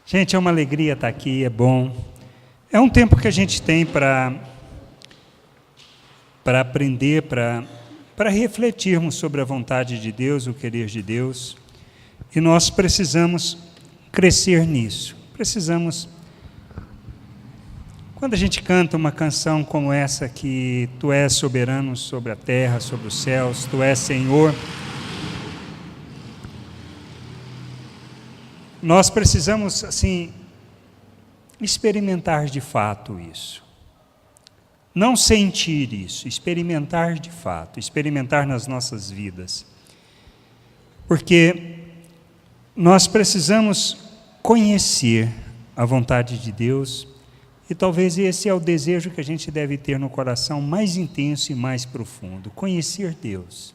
Gente, é uma alegria estar aqui, é bom. É um tempo que a gente tem para aprender, para refletirmos sobre a vontade de Deus, o querer de Deus. E nós precisamos crescer nisso. Quando a gente canta uma canção como essa, que Tu és soberano sobre a terra, sobre os céus, Tu és Senhor, nós precisamos, assim, experimentar de fato isso. Não sentir isso, experimentar de fato, experimentar nas nossas vidas. Porque nós precisamos conhecer a vontade de Deus, e talvez esse é o desejo que a gente deve ter no coração mais intenso e mais profundo, conhecer Deus.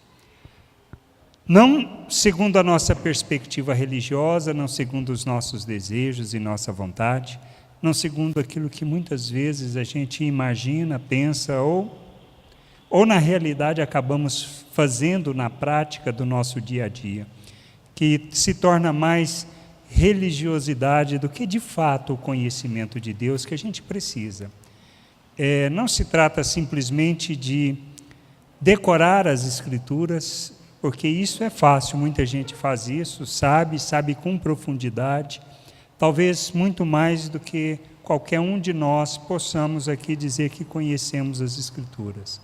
Não segundo a nossa perspectiva religiosa, não segundo os nossos desejos e nossa vontade, não segundo aquilo que muitas vezes a gente imagina, pensa, ou na realidade acabamos fazendo na prática do nosso dia a dia, que se torna mais religiosidade do que de fato o conhecimento de Deus que a gente precisa. Não se trata simplesmente de decorar as Escrituras, porque isso é fácil, muita gente faz isso, sabe com profundidade, talvez muito mais do que qualquer um de nós possamos aqui dizer que conhecemos as Escrituras,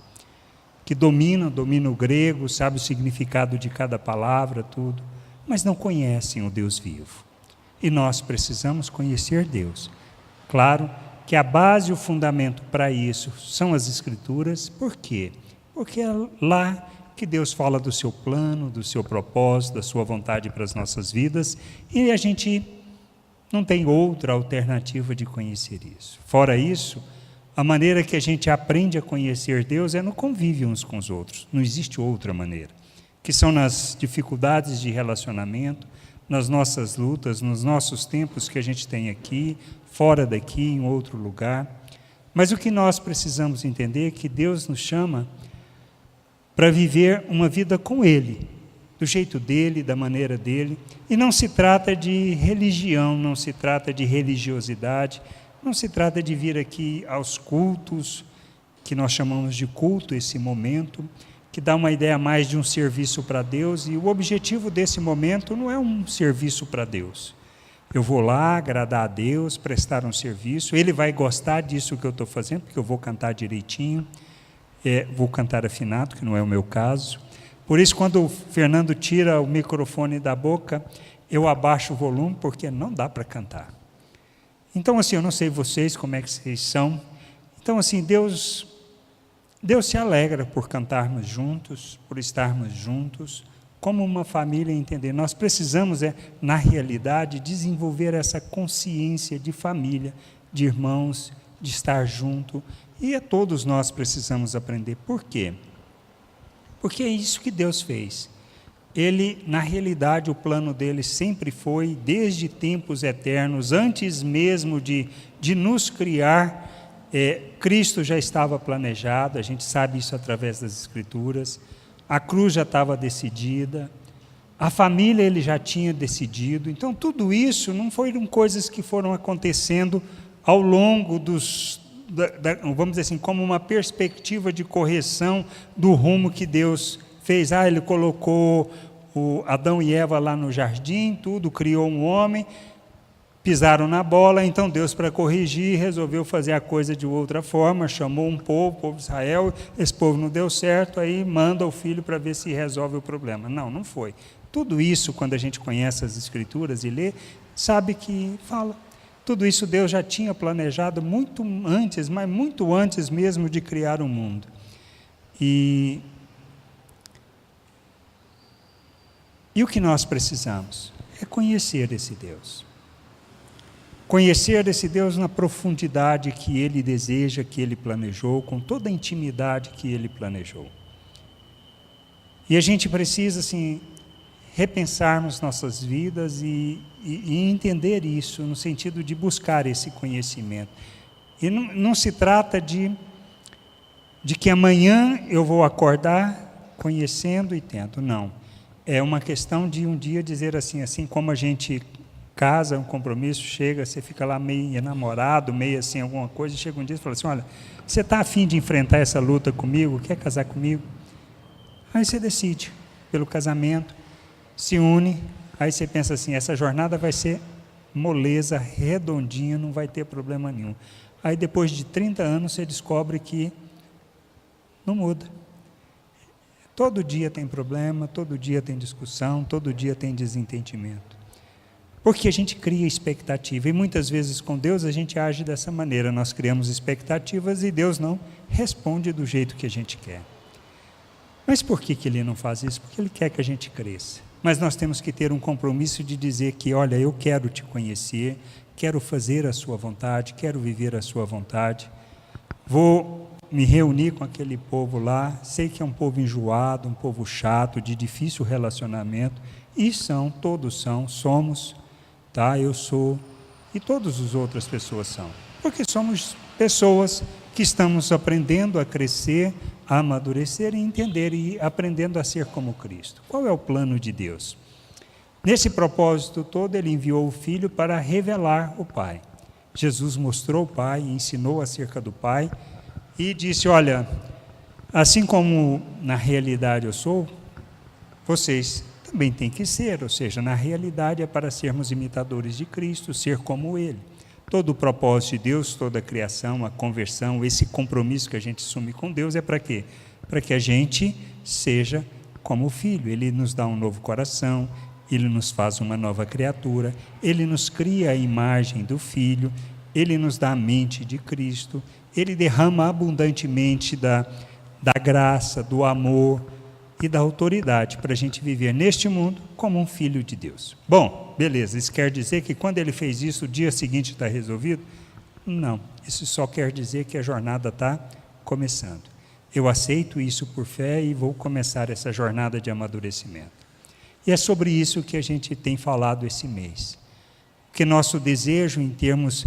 que domina o grego, sabe o significado de cada palavra, tudo, mas não conhecem o Deus vivo. E nós precisamos conhecer Deus. Claro que a base e o fundamento para isso são as Escrituras. Por quê? Porque é lá que Deus fala do seu plano, do seu propósito, da sua vontade para as nossas vidas, e a gente não tem outra alternativa de conhecer isso. Fora isso, a maneira que a gente aprende a conhecer Deus é no convívio uns com os outros. Não existe outra maneira. Que são nas dificuldades de relacionamento, nas nossas lutas, nos nossos tempos que a gente tem aqui, fora daqui, em outro lugar. Mas o que nós precisamos entender é que Deus nos chama para viver uma vida com Ele, do jeito dEle, da maneira dEle, e não se trata de religião, não se trata de religiosidade, não se trata de vir aqui aos cultos, que nós chamamos de culto, esse momento, que dá uma ideia mais de um serviço para Deus, e o objetivo desse momento não é um serviço para Deus. Eu vou lá agradar a Deus, prestar um serviço, Ele vai gostar disso que eu estou fazendo, porque eu vou cantar direitinho, vou cantar afinado, que não é o meu caso. Por isso, quando o Fernando tira o microfone da boca, eu abaixo o volume, porque não dá para cantar. Então, assim, eu não sei vocês, como é que vocês são. Então, assim, Deus se alegra por cantarmos juntos, por estarmos juntos, como uma família, entender. Nós precisamos, na realidade, desenvolver essa consciência de família, de irmãos, de estar junto, e todos nós precisamos aprender. Por quê? Porque é isso que Deus fez. Ele, na realidade, o plano dele sempre foi, desde tempos eternos, antes mesmo de nos criar, Cristo já estava planejado, a gente sabe isso através das Escrituras, a cruz já estava decidida, a família ele já tinha decidido. Então tudo isso não foram coisas que foram acontecendo ao longo vamos dizer assim, como uma perspectiva de correção do rumo que Deus fez. Ele colocou Adão e Eva lá no jardim, tudo, criou um homem, pisaram na bola, então Deus, para corrigir, resolveu fazer a coisa de outra forma, chamou um povo, o povo de Israel, esse povo não deu certo, aí manda o filho para ver se resolve o problema. Não foi. Tudo isso, quando a gente conhece as Escrituras e lê, sabe que fala. Tudo isso Deus já tinha planejado muito antes, mas muito antes mesmo de criar o mundo. E o que nós precisamos é conhecer esse Deus. Conhecer esse Deus na profundidade que Ele deseja, que Ele planejou, com toda a intimidade que Ele planejou. E a gente precisa, assim, repensarmos nossas vidas e entender isso, no sentido de buscar esse conhecimento. E não se trata de que amanhã eu vou acordar conhecendo e tendo, não. É uma questão de um dia dizer assim como a gente casa, um compromisso, chega, você fica lá meio enamorado, meio assim, alguma coisa, e chega um dia e fala assim, olha, você está afim de enfrentar essa luta comigo? Quer casar comigo? Aí você decide pelo casamento, se une, aí você pensa assim, essa jornada vai ser moleza, redondinha, não vai ter problema nenhum. Aí depois de 30 anos você descobre que não muda. Todo dia tem problema, todo dia tem discussão, todo dia tem desentendimento. Porque a gente cria expectativa, e muitas vezes com Deus a gente age dessa maneira, nós criamos expectativas e Deus não responde do jeito que a gente quer. Mas por que Ele não faz isso? Porque Ele quer que a gente cresça. Mas nós temos que ter um compromisso de dizer que, olha, eu quero te conhecer, quero fazer a sua vontade, quero viver a sua vontade, vou me reunir com aquele povo lá, sei que é um povo enjoado, um povo chato, de difícil relacionamento, e todos somos, tá? Eu sou, e todas as outras pessoas são, porque somos pessoas que estamos aprendendo a crescer, a amadurecer e entender e aprendendo a ser como Cristo. Qual é o plano de Deus? Nesse propósito todo, Ele enviou o Filho para revelar o Pai. Jesus mostrou o Pai, ensinou acerca do Pai e disse, olha, assim como na realidade eu sou, vocês também têm que ser, ou seja, na realidade é para sermos imitadores de Cristo, ser como Ele. Todo o propósito de Deus, toda a criação, a conversão, esse compromisso que a gente assume com Deus é para quê? Para que a gente seja como o Filho. Ele nos dá um novo coração, Ele nos faz uma nova criatura, Ele nos cria a imagem do Filho, Ele nos dá a mente de Cristo, Ele derrama abundantemente da graça, do amor e da autoridade para a gente viver neste mundo como um filho de Deus. Bom, beleza, isso quer dizer que quando Ele fez isso, o dia seguinte está resolvido? Não, isso só quer dizer que a jornada está começando. Eu aceito isso por fé e vou começar essa jornada de amadurecimento. E é sobre isso que a gente tem falado esse mês. Porque nosso desejo em termos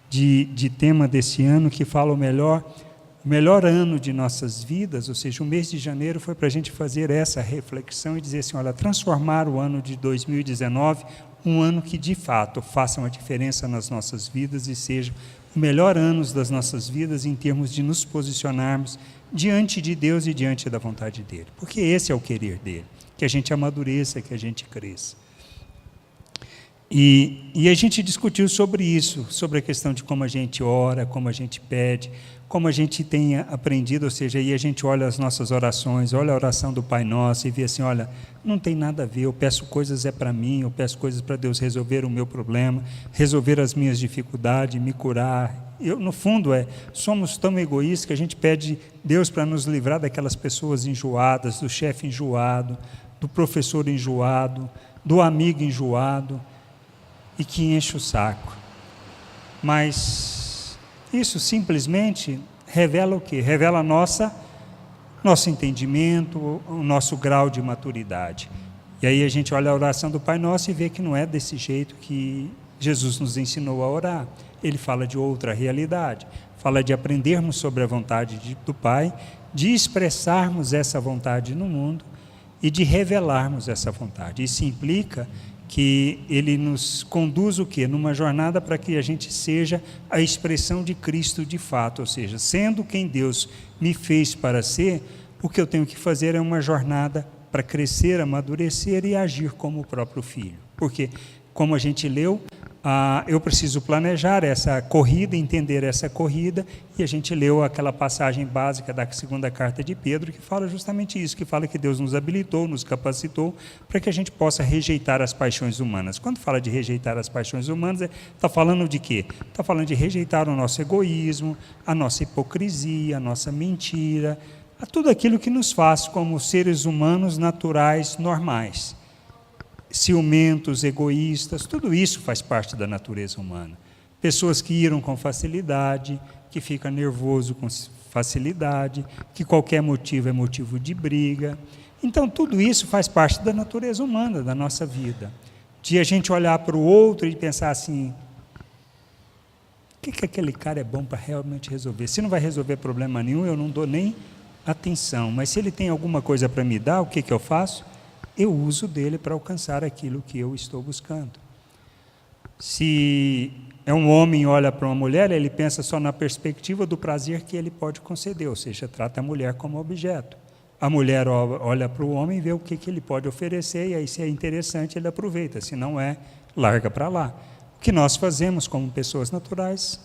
de tema desse ano, que fala o melhor ano de nossas vidas, ou seja, o mês de janeiro foi para a gente fazer essa reflexão e dizer assim, olha, transformar o ano de 2019, um ano que de fato faça uma diferença nas nossas vidas e seja o melhor ano das nossas vidas em termos de nos posicionarmos diante de Deus e diante da vontade dEle, porque esse é o querer dEle, que a gente amadureça, que a gente cresça. E a gente discutiu sobre isso, sobre a questão de como a gente ora, como a gente pede, como a gente tem aprendido, ou seja, aí a gente olha as nossas orações, olha a oração do Pai Nosso e vê assim, olha, não tem nada a ver, eu peço coisas para mim, eu peço coisas para Deus resolver o meu problema, resolver as minhas dificuldades, me curar. No fundo, somos tão egoístas que a gente pede Deus para nos livrar daquelas pessoas enjoadas, do chefe enjoado, do professor enjoado, do amigo enjoado, e que enche o saco. Mas isso simplesmente revela o quê? Revela nosso entendimento, o nosso grau de maturidade. E aí a gente olha a oração do Pai Nosso e vê que não é desse jeito que Jesus nos ensinou a orar. Ele fala de outra realidade, fala de aprendermos sobre a vontade do Pai, de expressarmos essa vontade no mundo e de revelarmos essa vontade. Isso implica que Ele nos conduz o quê? Numa jornada para que a gente seja a expressão de Cristo de fato, ou seja, sendo quem Deus me fez para ser, o que eu tenho que fazer é uma jornada para crescer, amadurecer e agir como o próprio Filho. Porque, como a gente leu, eu preciso planejar essa corrida, entender essa corrida, e a gente leu aquela passagem básica da segunda carta de Pedro, que fala justamente isso, que fala que Deus nos habilitou, nos capacitou, para que a gente possa rejeitar as paixões humanas. Quando fala de rejeitar as paixões humanas, está falando de quê? Está falando de rejeitar o nosso egoísmo, a nossa hipocrisia, a nossa mentira, a tudo aquilo que nos faz como seres humanos naturais, normais. Ciumentos, egoístas, tudo isso faz parte da natureza humana. Pessoas que iram com facilidade, que ficam nervoso com facilidade, que qualquer motivo é motivo de briga. Então, tudo isso faz parte da natureza humana, da nossa vida. De a gente olhar para o outro e pensar assim, o que aquele cara é bom para realmente resolver? Se não vai resolver problema nenhum, eu não dou nem atenção. Mas se ele tem alguma coisa para me dar, o que eu faço? Eu uso dele para alcançar aquilo que eu estou buscando. Se é um homem e olha para uma mulher, ele pensa só na perspectiva do prazer que ele pode conceder, ou seja, trata a mulher como objeto. A mulher olha para o homem e vê o que ele pode oferecer, e aí, se é interessante, ele aproveita, se não é, larga para lá. O que nós fazemos como pessoas naturais,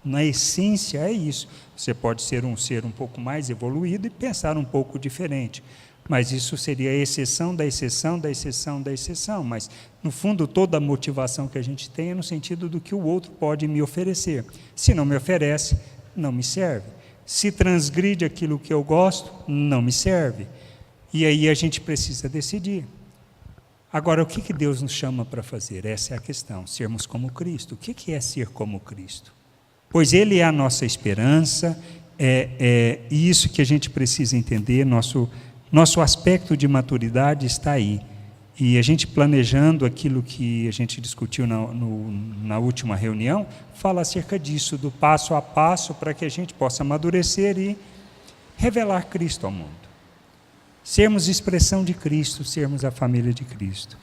na essência, é isso. Você pode ser um ser um pouco mais evoluído e pensar um pouco diferente, mas isso seria a exceção da exceção da exceção da exceção. Mas, no fundo, toda a motivação que a gente tem é no sentido do que o outro pode me oferecer. Se não me oferece, não me serve. Se transgride aquilo que eu gosto, não me serve. E aí a gente precisa decidir. Agora, o que Deus nos chama para fazer? Essa é a questão, sermos como Cristo. O que é ser como Cristo? Pois Ele é a nossa esperança, é isso que a gente precisa entender, nosso aspecto de maturidade está aí. E a gente planejando aquilo que a gente discutiu na última reunião, fala acerca disso, do passo a passo, para que a gente possa amadurecer e revelar Cristo ao mundo. Sermos expressão de Cristo, sermos a família de Cristo.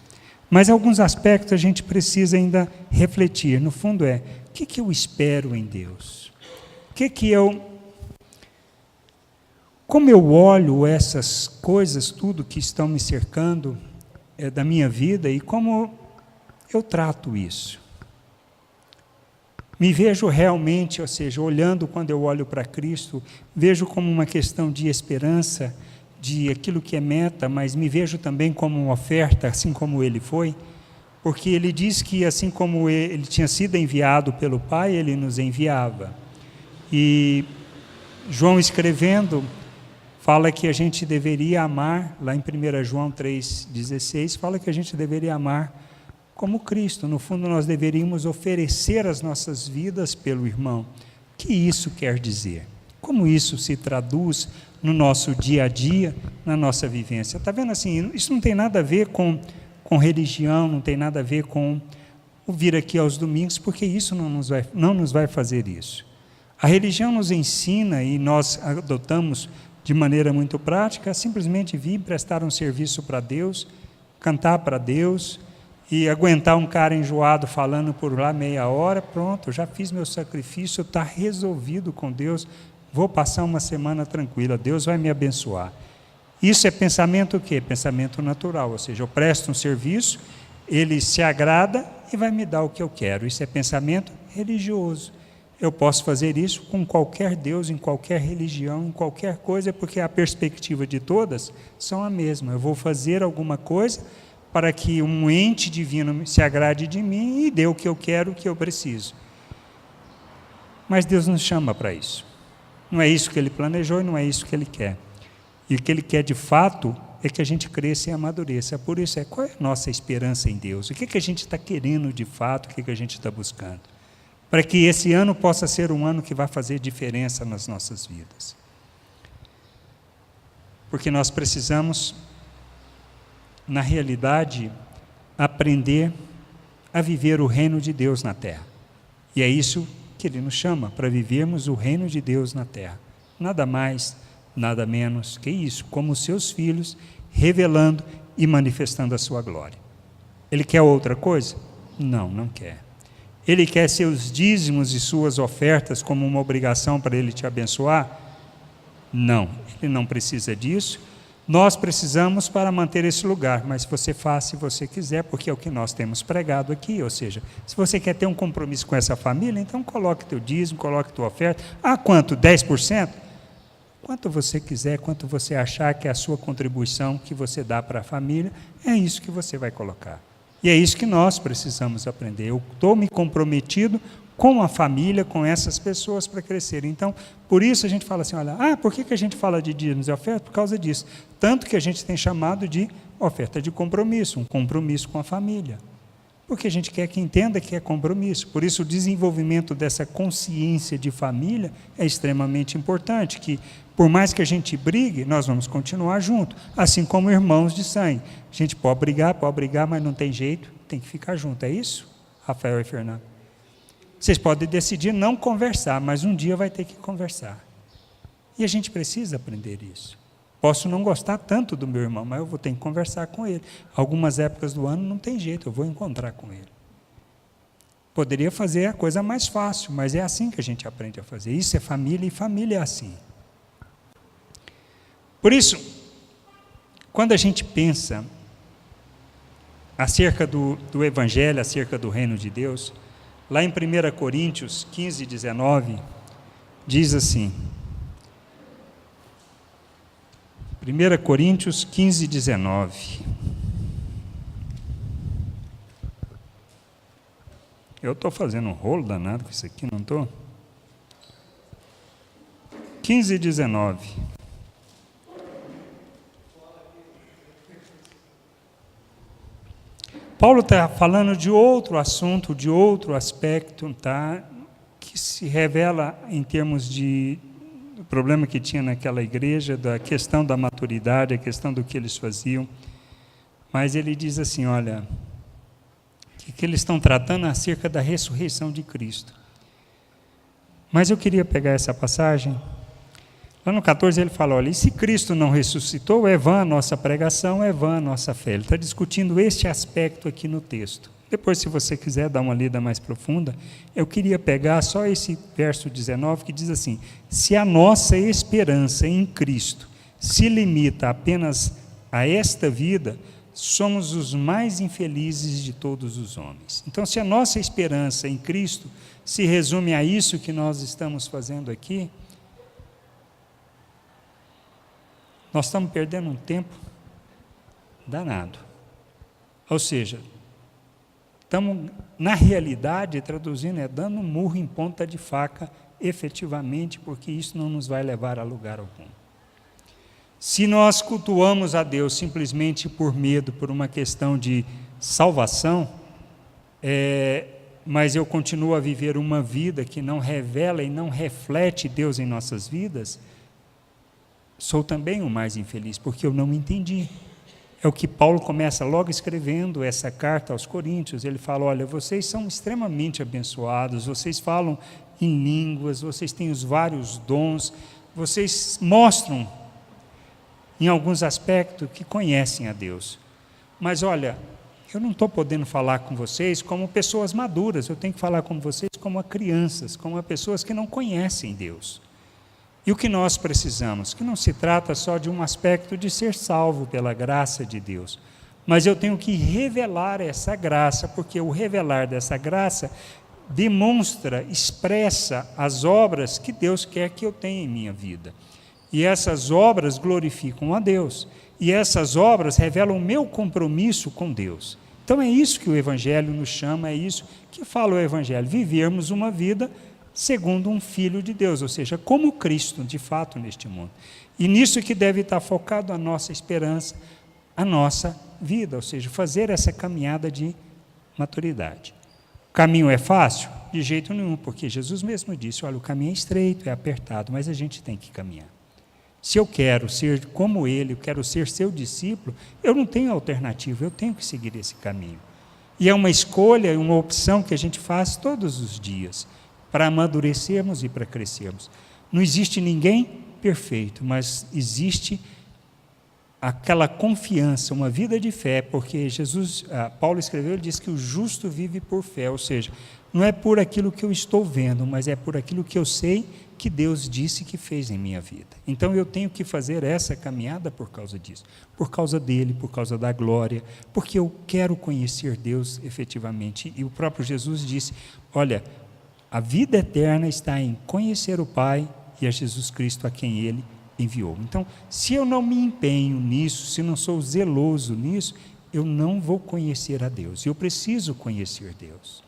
Mas alguns aspectos a gente precisa ainda refletir. No fundo o que eu espero em Deus? Como eu olho essas coisas, tudo que estão me cercando da minha vida, e como eu trato isso? Me vejo realmente, ou seja, olhando, quando eu olho para Cristo, vejo como uma questão de esperança, de aquilo que é meta, mas me vejo também como uma oferta, assim como Ele foi, porque Ele diz que assim como Ele tinha sido enviado pelo Pai, Ele nos enviava. E João, escrevendo, fala que a gente deveria amar, lá em 1 João 3,16, fala que a gente deveria amar como Cristo. No fundo, nós deveríamos oferecer as nossas vidas pelo irmão. O que isso quer dizer? Como isso se traduz no nosso dia a dia, na nossa vivência? Está vendo assim, isso não tem nada a ver com religião, não tem nada a ver com o vir aqui aos domingos, porque isso não nos vai fazer isso. A religião nos ensina, e nós adotamos de maneira muito prática, simplesmente vir prestar um serviço para Deus, cantar para Deus, e aguentar um cara enjoado falando por lá meia hora, pronto, já fiz meu sacrifício, está resolvido com Deus, vou passar uma semana tranquila, Deus vai me abençoar. Isso é pensamento o quê? Pensamento natural, ou seja, eu presto um serviço, Ele se agrada e vai me dar o que eu quero. Isso é pensamento religioso. Eu posso fazer isso com qualquer Deus, em qualquer religião, em qualquer coisa, porque a perspectiva de todas são a mesma. Eu vou fazer alguma coisa para que um ente divino se agrade de mim e dê o que eu quero, o que eu preciso. Mas Deus nos chama para isso. Não é isso que Ele planejou e não é isso que Ele quer. E o que Ele quer de fato é que a gente cresça e amadureça. Por isso, qual é a nossa esperança em Deus? O que a gente está querendo de fato, o que a gente está buscando? Para que esse ano possa ser um ano que vai fazer diferença nas nossas vidas. Porque nós precisamos, na realidade, aprender a viver o reino de Deus na terra. E é isso que Ele nos chama, para vivermos o reino de Deus na terra. Nada mais, nada menos que isso, como seus filhos, revelando e manifestando a sua glória. Ele quer outra coisa? Não, não quer. Ele quer seus dízimos e suas ofertas como uma obrigação para Ele te abençoar? Não, Ele não precisa disso. Nós precisamos para manter esse lugar, mas você faz se você quiser, porque é o que nós temos pregado aqui, ou seja, se você quer ter um compromisso com essa família, então coloque teu dízimo, coloque tua oferta. Ah, quanto? 10%? Quanto você quiser, quanto você achar que é a sua contribuição que você dá para a família, é isso que você vai colocar. E é isso que nós precisamos aprender. Eu estou me comprometido com a família, com essas pessoas para crescer. Então, por isso a gente fala assim, olha, por que a gente fala de dízimos e oferta? Por causa disso. Tanto que a gente tem chamado de oferta de compromisso, um compromisso com a família. Porque a gente quer que entenda que é compromisso. Por isso o desenvolvimento dessa consciência de família é extremamente importante, que por mais que a gente brigue, nós vamos continuar junto, assim como irmãos de sangue. A gente pode brigar, mas não tem jeito, tem que ficar junto. É isso, Rafael e Fernando? Vocês podem decidir não conversar, mas um dia vai ter que conversar. E a gente precisa aprender isso. Posso não gostar tanto do meu irmão, mas eu vou ter que conversar com ele. Algumas épocas do ano não tem jeito, eu vou encontrar com ele. Poderia fazer a coisa mais fácil, mas é assim que a gente aprende a fazer. Isso é família, e família é assim. Por isso, quando a gente pensa acerca do Evangelho, acerca do reino de Deus, lá em 1 Coríntios 15, 19, diz assim, 1 Coríntios 15, 19. Eu estou fazendo um rolo danado com isso aqui, não estou? 15, 19. Paulo está falando de outro assunto, de outro aspecto, tá? Que se revela em termos do problema que tinha naquela igreja, da questão da maturidade, a questão do que eles faziam. Mas ele diz assim, olha, que eles estão tratando acerca da ressurreição de Cristo. Mas eu queria pegar essa passagem. Lá no 14 ele fala, olha, e se Cristo não ressuscitou, é vã a nossa pregação, é vã a nossa fé. Ele está discutindo este aspecto aqui no texto. Depois, se você quiser dar uma lida mais profunda, eu queria pegar só esse verso 19, que diz assim, se a nossa esperança em Cristo se limita apenas a esta vida, somos os mais infelizes de todos os homens. Então, se a nossa esperança em Cristo se resume a isso que nós estamos fazendo aqui, nós estamos perdendo um tempo danado. Ou seja, estamos, na realidade, traduzindo, dando um murro em ponta de faca, efetivamente, porque isso não nos vai levar a lugar algum. Se nós cultuamos a Deus simplesmente por medo, por uma questão de salvação, mas eu continuo a viver uma vida que não revela e não reflete Deus em nossas vidas, sou também o mais infeliz, porque eu não me entendi. É o que Paulo começa logo escrevendo essa carta aos Coríntios. Ele fala, olha, vocês são extremamente abençoados, vocês falam em línguas, vocês têm os vários dons, vocês mostram, em alguns aspectos, que conhecem a Deus. Mas, olha, eu não estou podendo falar com vocês como pessoas maduras, eu tenho que falar com vocês como crianças, como pessoas que não conhecem Deus. E o que nós precisamos? Que não se trata só de um aspecto de ser salvo pela graça de Deus, mas eu tenho que revelar essa graça, porque o revelar dessa graça demonstra, expressa as obras que Deus quer que eu tenha em minha vida. E essas obras glorificam a Deus. E essas obras revelam o meu compromisso com Deus. Então é isso que o Evangelho nos chama, é isso que fala o Evangelho, vivermos uma vida segundo um Filho de Deus, ou seja, como Cristo, de fato, neste mundo. E nisso que deve estar focado a nossa esperança, a nossa vida, ou seja, fazer essa caminhada de maturidade. O caminho é fácil? De jeito nenhum, porque Jesus mesmo disse, olha, o caminho é estreito, é apertado, mas a gente tem que caminhar. Se eu quero ser como Ele, eu quero ser seu discípulo, eu não tenho alternativa, eu tenho que seguir esse caminho. E é uma escolha, uma opção que a gente faz todos os dias, para amadurecermos e para crescermos. Não existe ninguém perfeito, mas existe aquela confiança, uma vida de fé, porque Paulo escreveu, ele diz que o justo vive por fé, ou seja, não é por aquilo que eu estou vendo, mas é por aquilo que eu sei que Deus disse que fez em minha vida. Então eu tenho que fazer essa caminhada por causa disso, por causa dele, por causa da glória, porque eu quero conhecer Deus efetivamente. E o próprio Jesus disse, olha, a vida eterna está em conhecer o Pai e a Jesus Cristo a quem Ele enviou. Então, se eu não me empenho nisso, se eu não sou zeloso nisso, eu não vou conhecer a Deus. Eu preciso conhecer Deus.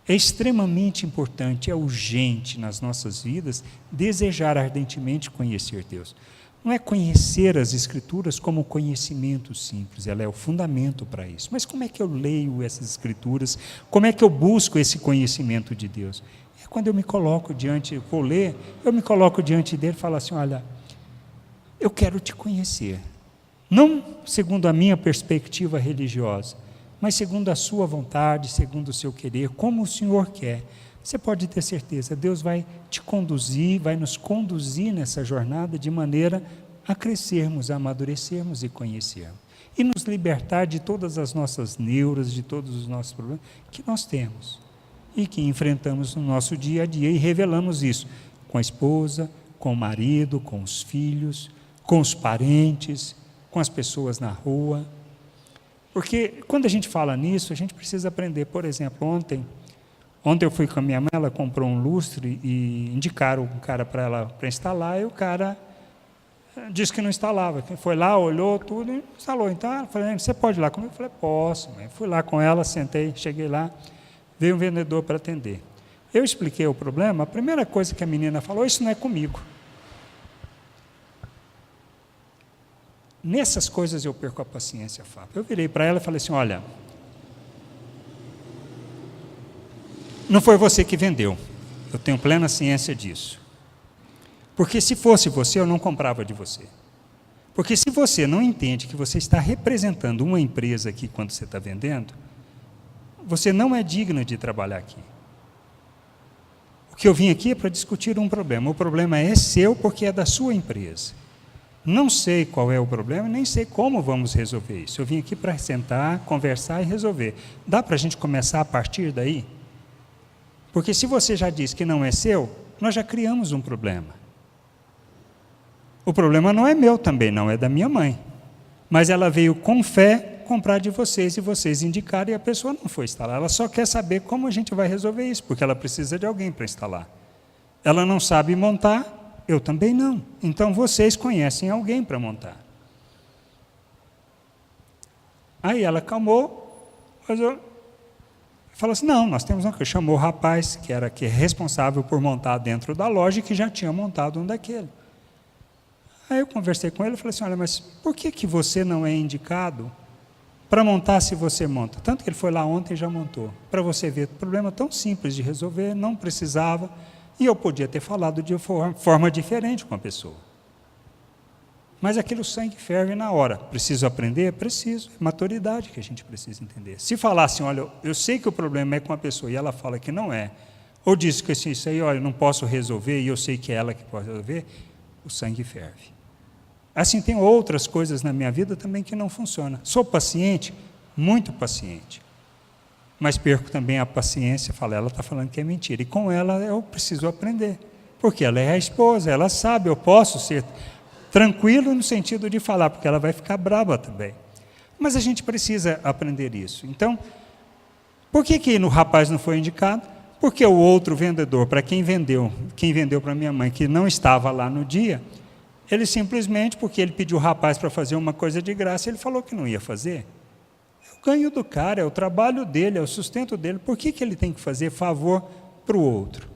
É extremamente importante, é urgente nas nossas vidas desejar ardentemente conhecer Deus. Não é conhecer as Escrituras como conhecimento simples, ela é o fundamento para isso. Mas como é que eu leio essas Escrituras? Como é que eu busco esse conhecimento de Deus? É quando eu me coloco diante, vou ler, eu me coloco diante dele e falo assim, olha, eu quero te conhecer. Não segundo a minha perspectiva religiosa, mas segundo a sua vontade, segundo o seu querer, como o Senhor quer. Você pode ter certeza, Deus vai te conduzir, vai nos conduzir nessa jornada de maneira a crescermos, a amadurecermos e conhecermos. E nos libertar de todas as nossas neuras, de todos os nossos problemas que nós temos. e que enfrentamos no nosso dia a dia e revelamos isso com a esposa, com o marido, com os filhos, com os parentes, com as pessoas na rua. Porque quando a gente fala nisso, a gente precisa aprender. Por exemplo, ontem eu fui com a minha mãe, ela comprou um lustre e indicaram um cara para ela para instalar, e o cara disse que não instalava. Foi lá, olhou tudo e instalou. Então, ela falou, você pode ir lá comigo? Eu falei, posso. Mãe. Fui lá com ela, sentei, cheguei lá, veio um vendedor para atender. Eu expliquei o problema, a primeira coisa que a menina falou, isso não é comigo. Nessas coisas eu perco a paciência, Fábio. Eu virei para ela e falei assim, olha, não foi você que vendeu, eu tenho plena ciência disso. Porque se fosse você, eu não comprava de você. Porque se você não entende que você está representando uma empresa aqui quando você está vendendo, você não é digna de trabalhar aqui. O que eu vim aqui é para discutir um problema. O problema é seu porque é da sua empresa. Não sei qual é o problema, nem sei como vamos resolver isso. Eu vim aqui para sentar, conversar e resolver. Dá para a gente começar a partir daí? Porque se você já disse que não é seu, nós já criamos um problema. O problema não é meu também, não, é da minha mãe. Mas ela veio com fé comprar de vocês e vocês indicaram e a pessoa não foi instalar. Ela só quer saber como a gente vai resolver isso, porque ela precisa de alguém para instalar. Ela não sabe montar, eu também não. Então vocês conhecem alguém para montar. Aí ela acalmou, mas eu falou assim, não, nós temos um que chamou o rapaz, que é responsável por montar dentro da loja e que já tinha montado um daquele. Aí eu conversei com ele e falei assim, olha, mas por que você não é indicado para montar se você monta? Tanto que ele foi lá ontem e já montou. Para você ver, problema tão simples de resolver, não precisava, e eu podia ter falado de forma diferente com a pessoa. Mas aquilo sangue ferve na hora. Preciso aprender? Preciso. É maturidade que a gente precisa entender. Se falar assim, olha, eu sei que o problema é com a pessoa, e ela fala que não é, ou diz que isso aí, olha, eu não posso resolver, e eu sei que é ela que pode resolver, o sangue ferve. Assim, tem outras coisas na minha vida também que não funcionam. Sou paciente? Muito paciente. Mas perco também a paciência, falo, ela está falando que é mentira. E com ela eu preciso aprender. Porque ela é a esposa, ela sabe, eu posso ser tranquilo no sentido de falar, porque ela vai ficar brava também. Mas a gente precisa aprender isso. Então, por que no rapaz não foi indicado? Porque o outro vendedor, para quem vendeu para minha mãe, que não estava lá no dia, ele simplesmente, porque ele pediu o rapaz para fazer uma coisa de graça, ele falou que não ia fazer. É o ganho do cara, é o trabalho dele, é o sustento dele. Por que ele tem que fazer favor para o outro?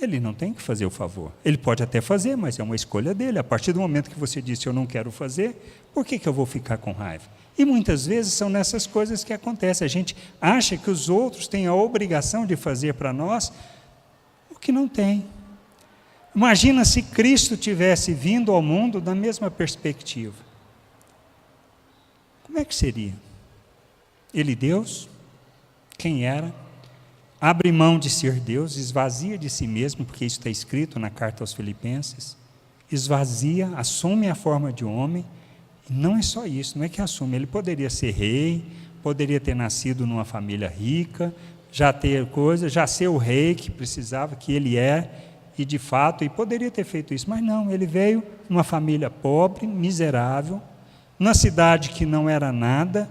Ele não tem que fazer o favor. Ele pode até fazer, mas é uma escolha dele. A partir do momento que você disse, eu não quero fazer, por que eu vou ficar com raiva? E muitas vezes são nessas coisas que acontecem. A gente acha que os outros têm a obrigação de fazer para nós o que não tem. Imagina se Cristo tivesse vindo ao mundo da mesma perspectiva. Como é que seria? Ele Deus? Quem era? Abre mão de ser Deus, esvazia de si mesmo, porque isso está escrito na carta aos Filipenses. Esvazia, assume a forma de homem. E não é só isso, não é que assume. Ele poderia ser rei, poderia ter nascido numa família rica, já ter coisa, já ser o rei que precisava, que ele é. E de fato, e poderia ter feito isso, mas não, ele veio numa família pobre, miserável, numa cidade que não era nada,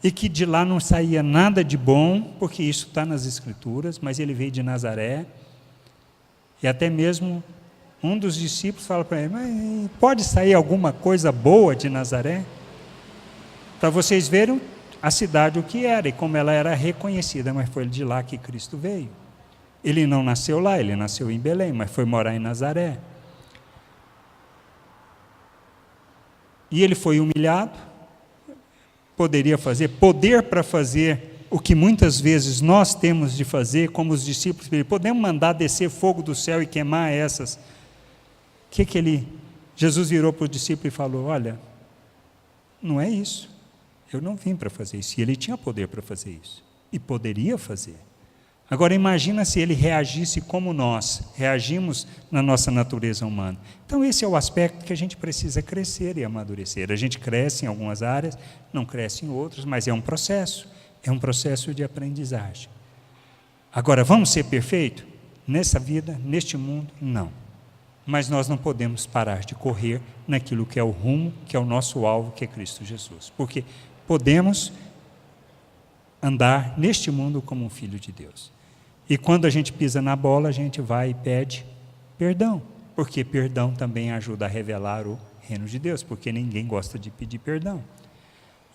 e que de lá não saía nada de bom, porque isso está nas Escrituras, mas ele veio de Nazaré, e até mesmo um dos discípulos fala para ele, mas pode sair alguma coisa boa de Nazaré? Para vocês verem a cidade o que era, e como ela era reconhecida, mas foi de lá que Cristo veio. Ele não nasceu lá, ele nasceu em Belém, mas foi morar em Nazaré. E ele foi humilhado, poderia fazer, poder para fazer o que muitas vezes nós temos de fazer, como os discípulos, podemos mandar descer fogo do céu e queimar essas. Jesus virou para o discípulo e falou, olha, não é isso, eu não vim para fazer isso, e ele tinha poder para fazer isso, e poderia fazer. Agora imagina se ele reagisse como nós reagimos na nossa natureza humana. Então esse é o aspecto que a gente precisa crescer e amadurecer. A gente cresce em algumas áreas, não cresce em outras, mas é um processo de aprendizagem. Agora, vamos ser perfeitos? Nessa vida, neste mundo, não. Mas nós não podemos parar de correr naquilo que é o rumo, que é o nosso alvo, que é Cristo Jesus. Porque podemos andar neste mundo como um filho de Deus. E quando a gente pisa na bola, a gente vai e pede perdão. Porque perdão também ajuda a revelar o reino de Deus, porque ninguém gosta de pedir perdão.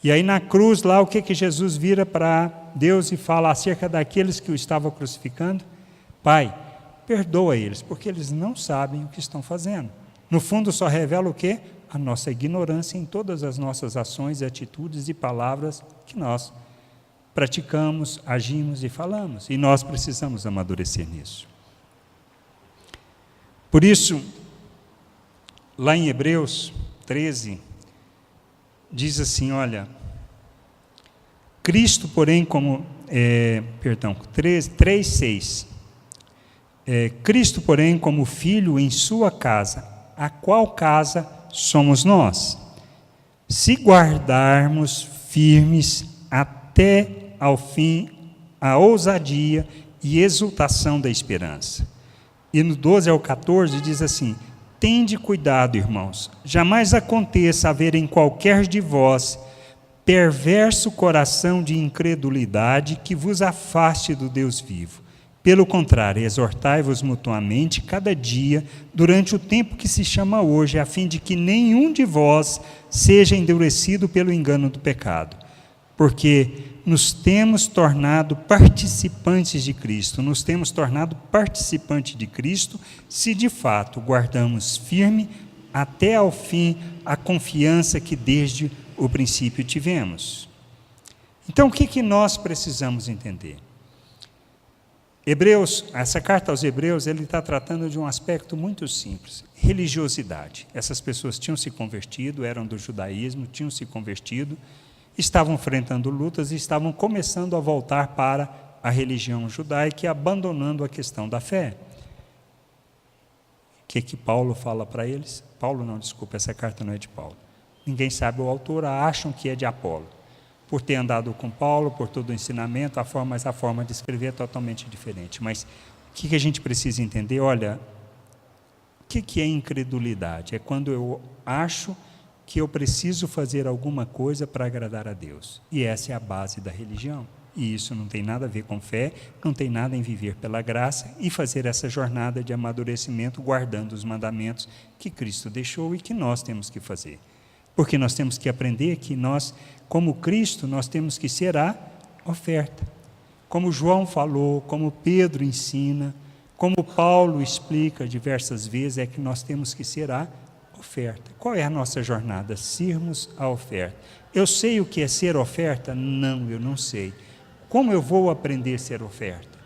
E aí na cruz lá, o que Jesus vira para Deus e fala acerca daqueles que o estavam crucificando? Pai, perdoa eles, porque eles não sabem o que estão fazendo. No fundo só revela o quê? A nossa ignorância em todas as nossas ações, atitudes e palavras que nós praticamos, agimos e falamos. E nós precisamos amadurecer nisso. Por isso, lá em Hebreus 13, diz assim, olha, Cristo, porém, como, 3:6, Cristo, porém, como filho em sua casa, a qual casa somos nós, se guardarmos firmes até ao fim a ousadia e exultação da esperança. E no 12 ao 14 diz assim, tende cuidado, irmãos, jamais aconteça haver em qualquer de vós perverso coração de incredulidade que vos afaste do Deus vivo. Pelo contrário, exortai-vos mutuamente cada dia, durante o tempo que se chama hoje, a fim de que nenhum de vós seja endurecido pelo engano do pecado. Porque nos temos tornado participantes de Cristo, se de fato guardamos firme até ao fim a confiança que desde o princípio tivemos. Então, o que nós precisamos entender? Essa carta aos Hebreus, ele está tratando de um aspecto muito simples, religiosidade. Essas pessoas tinham se convertido, eram do judaísmo, tinham se convertido, estavam enfrentando lutas e estavam começando a voltar para a religião judaica e abandonando a questão da fé. O que Paulo fala para eles? Essa carta não é de Paulo. Ninguém sabe o autor, acham que é de Apolo. Por ter andado com Paulo, por todo o ensinamento, mas a forma de escrever é totalmente diferente. Mas o que a gente precisa entender? Olha, o que é incredulidade? É quando eu acho que eu preciso fazer alguma coisa para agradar a Deus. E essa é a base da religião. E isso não tem nada a ver com fé, não tem nada em viver pela graça e fazer essa jornada de amadurecimento guardando os mandamentos que Cristo deixou e que nós temos que fazer. Porque nós temos que aprender que nós, como Cristo, nós temos que ser a oferta. Como João falou, como Pedro ensina, como Paulo explica diversas vezes, é que nós temos que ser a oferta. Qual é a nossa jornada? Sermos a oferta. Eu sei o que é ser oferta? Não, eu não sei. Como eu vou aprender a ser oferta?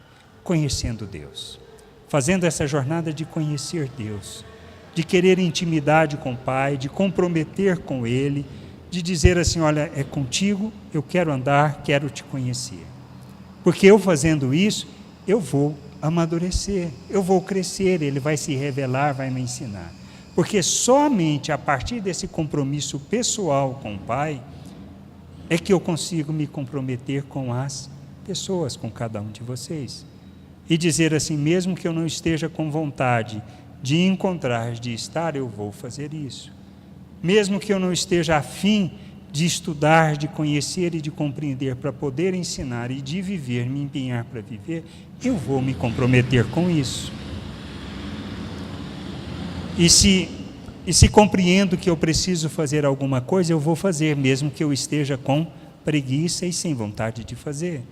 Conhecendo Deus. Fazendo essa jornada de conhecer Deus. De querer intimidade com o Pai, de comprometer com Ele, de dizer assim, olha, é contigo, eu quero andar, quero te conhecer. Porque eu fazendo isso, eu vou amadurecer, eu vou crescer, Ele vai se revelar, vai me ensinar. Porque somente a partir desse compromisso pessoal com o Pai, é que eu consigo me comprometer com as pessoas, com cada um de vocês. E dizer assim, mesmo que eu não esteja com vontade de encontrar, de estar, eu vou fazer isso. Mesmo que eu não esteja afim de estudar, de conhecer e de compreender para poder ensinar e de viver, me empenhar para viver, eu vou me comprometer com isso. E se compreendo que eu preciso fazer alguma coisa, eu vou fazer, mesmo que eu esteja com preguiça e sem vontade de fazer.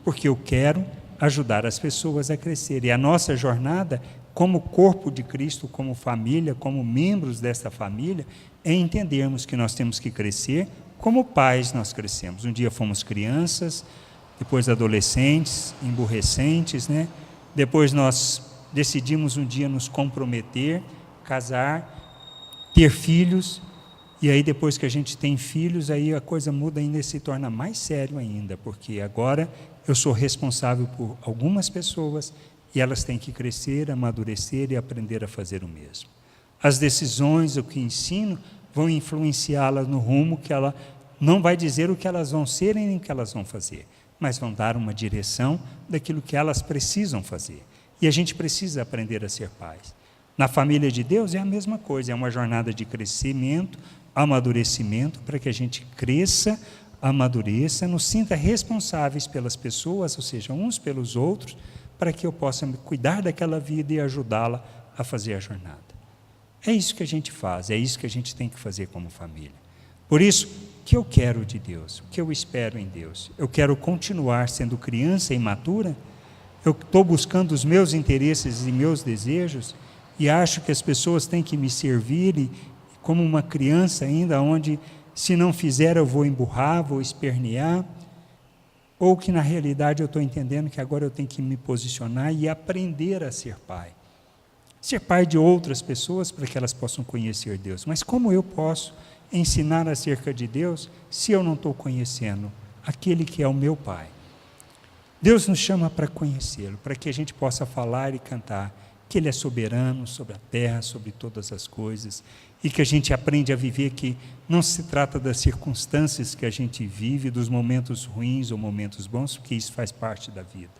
Porque eu quero ajudar as pessoas a crescer. E a nossa jornada, como corpo de Cristo, como família, como membros dessa família, é entendermos que nós temos que crescer como pais nós crescemos. Um dia fomos crianças, depois adolescentes, emburrecentes, né? Depois nós decidimos um dia nos comprometer, casar, ter filhos, e aí depois que a gente tem filhos, aí a coisa muda ainda e se torna mais sério ainda, porque agora eu sou responsável por algumas pessoas e elas têm que crescer, amadurecer e aprender a fazer o mesmo. As decisões, o que ensino, vão influenciá-las no rumo que ela não vai dizer o que elas vão ser nem o que elas vão fazer, mas vão dar uma direção daquilo que elas precisam fazer. E a gente precisa aprender a ser pais. Na família de Deus é a mesma coisa, é uma jornada de crescimento, amadurecimento, para que a gente cresça, amadureça, nos sinta responsáveis pelas pessoas, ou seja, uns pelos outros, para que eu possa cuidar daquela vida e ajudá-la a fazer a jornada. É isso que a gente faz, é isso que a gente tem que fazer como família. Por isso, o que eu quero de Deus, o que eu espero em Deus? Eu quero continuar sendo criança imatura? Eu estou buscando os meus interesses e meus desejos e acho que as pessoas têm que me servir como uma criança ainda, onde se não fizer eu vou emburrar, vou espernear, ou que na realidade eu estou entendendo que agora eu tenho que me posicionar e aprender a ser pai. Ser pai de outras pessoas para que elas possam conhecer Deus. Mas como eu posso ensinar acerca de Deus se eu não estou conhecendo aquele que é o meu pai? Deus nos chama para conhecê-lo, para que a gente possa falar e cantar que Ele é soberano sobre a terra, sobre todas as coisas, e que a gente aprende a viver que não se trata das circunstâncias que a gente vive, dos momentos ruins ou momentos bons, porque isso faz parte da vida.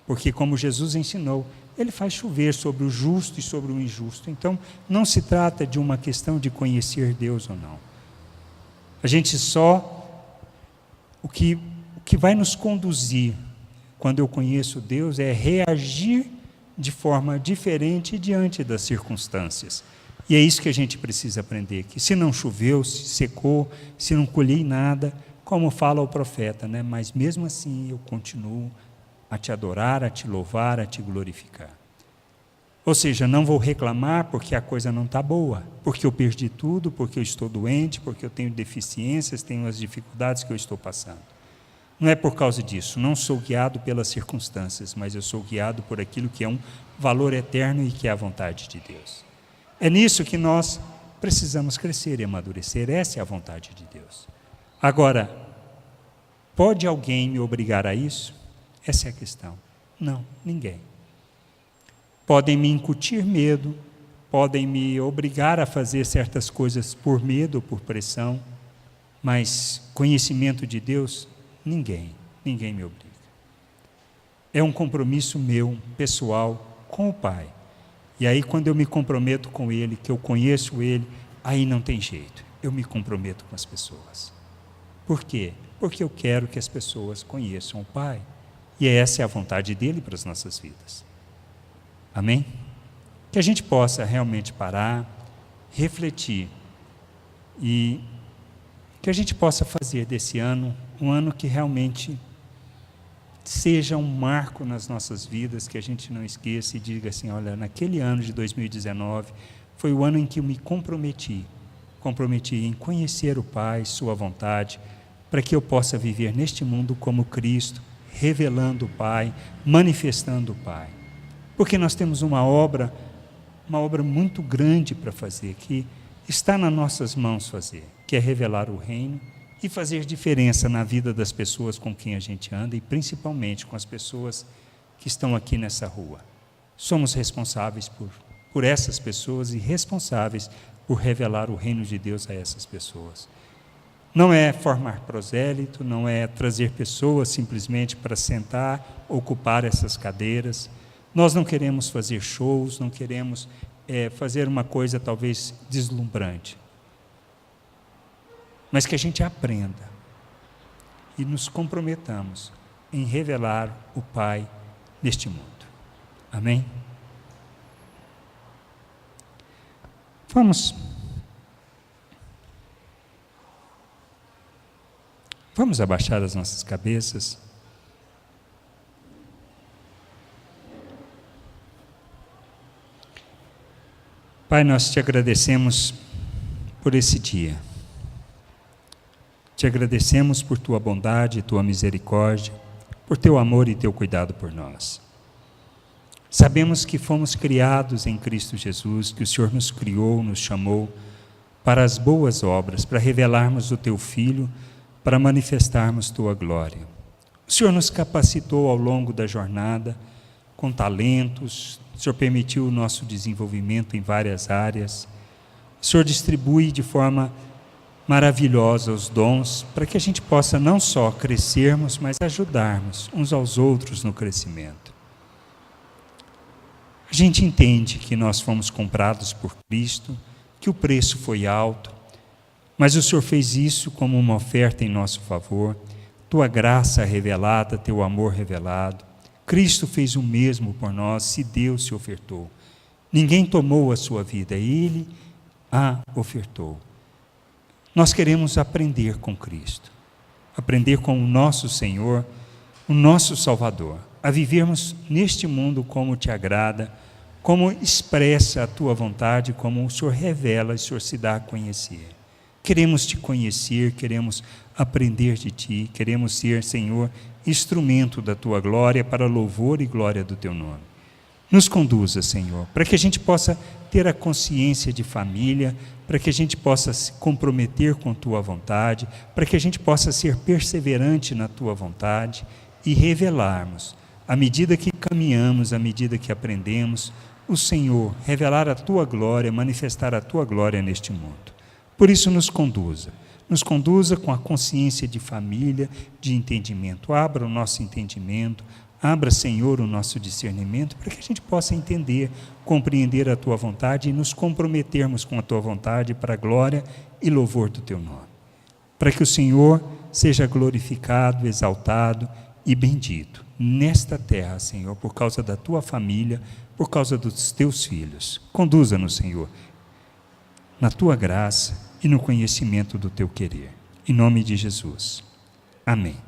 Porque como Jesus ensinou, Ele faz chover sobre o justo e sobre o injusto. Então, não se trata de uma questão de conhecer Deus ou não. A gente o que vai nos conduzir, quando eu conheço Deus, é reagir de forma diferente diante das circunstâncias. E é isso que a gente precisa aprender, que se não choveu, se secou, se não colhi nada, como fala o profeta, né? Mas mesmo assim eu continuo a te adorar, a te louvar, a te glorificar. Ou seja, não vou reclamar porque a coisa não está boa, porque eu perdi tudo, porque eu estou doente, porque eu tenho deficiências, tenho as dificuldades que eu estou passando. Não é por causa disso, não sou guiado pelas circunstâncias, mas eu sou guiado por aquilo que é um valor eterno e que é a vontade de Deus. É nisso que nós precisamos crescer e amadurecer, essa é a vontade de Deus. Agora, pode alguém me obrigar a isso? Essa é a questão. Não, ninguém. Podem me incutir medo, podem me obrigar a fazer certas coisas por medo, por pressão, mas conhecimento de Deus, ninguém me obriga. É um compromisso meu, pessoal, com o Pai. E aí quando eu me comprometo com Ele, que eu conheço Ele, aí não tem jeito, eu me comprometo com as pessoas. Por quê? Porque eu quero que as pessoas conheçam o Pai. E essa é a vontade dEle para as nossas vidas. Amém? Que a gente possa realmente parar, refletir e que a gente possa fazer desse ano um ano que realmente seja um marco nas nossas vidas, que a gente não esqueça e diga assim, olha, naquele ano de 2019 foi o ano em que eu me comprometi em conhecer o Pai, Sua vontade, para que eu possa viver neste mundo como Cristo, revelando o Pai, manifestando o Pai. Porque nós temos uma obra muito grande para fazer, que está nas nossas mãos fazer, que é revelar o reino e fazer diferença na vida das pessoas com quem a gente anda e principalmente com as pessoas que estão aqui nessa rua. Somos responsáveis por essas pessoas e responsáveis por revelar o reino de Deus a essas pessoas. Não é formar prosélito, não é trazer pessoas simplesmente para sentar, ocupar essas cadeiras. Nós não queremos fazer shows, não queremos fazer uma coisa talvez deslumbrante. Mas que a gente aprenda e nos comprometamos em revelar o Pai neste mundo. Amém? Vamos abaixar as nossas cabeças. Pai, nós te agradecemos por esse dia. Te agradecemos por tua bondade, tua misericórdia, por teu amor e teu cuidado por nós. Sabemos que fomos criados em Cristo Jesus, que o Senhor nos criou, nos chamou para as boas obras, para revelarmos o teu Filho, para manifestarmos tua glória. O Senhor nos capacitou ao longo da jornada com talentos, o Senhor permitiu o nosso desenvolvimento em várias áreas, o Senhor distribui de forma maravilhosa os dons, para que a gente possa não só crescermos, mas ajudarmos uns aos outros no crescimento. A gente entende que nós fomos comprados por Cristo, que o preço foi alto, mas o Senhor fez isso como uma oferta em nosso favor, tua graça revelada, teu amor revelado. Cristo fez o mesmo por nós, se Deus se ofertou. Ninguém tomou a sua vida, Ele a ofertou. Nós queremos aprender com Cristo, aprender com o nosso Senhor, o nosso Salvador, a vivermos neste mundo como te agrada, como expressa a tua vontade, como o Senhor revela e o Senhor se dá a conhecer. Queremos te conhecer, queremos aprender de ti, queremos ser, Senhor, instrumento da tua glória para louvor e glória do teu nome. Nos conduza, Senhor, para que a gente possa ter a consciência de família, para que a gente possa se comprometer com a tua vontade, para que a gente possa ser perseverante na tua vontade e revelarmos, à medida que caminhamos, à medida que aprendemos, o Senhor, revelar a tua glória, manifestar a tua glória neste mundo. Por isso nos conduza com a consciência de família, de entendimento. Abra o nosso entendimento, abra, Senhor, o nosso discernimento, para que a gente possa entender, compreender a tua vontade e nos comprometermos com a tua vontade para a glória e louvor do teu nome. Para que o Senhor seja glorificado, exaltado e bendito nesta terra, Senhor, por causa da tua família, por causa dos teus filhos. Conduza-nos, Senhor, na tua graça e no conhecimento do teu querer. Em nome de Jesus. Amém.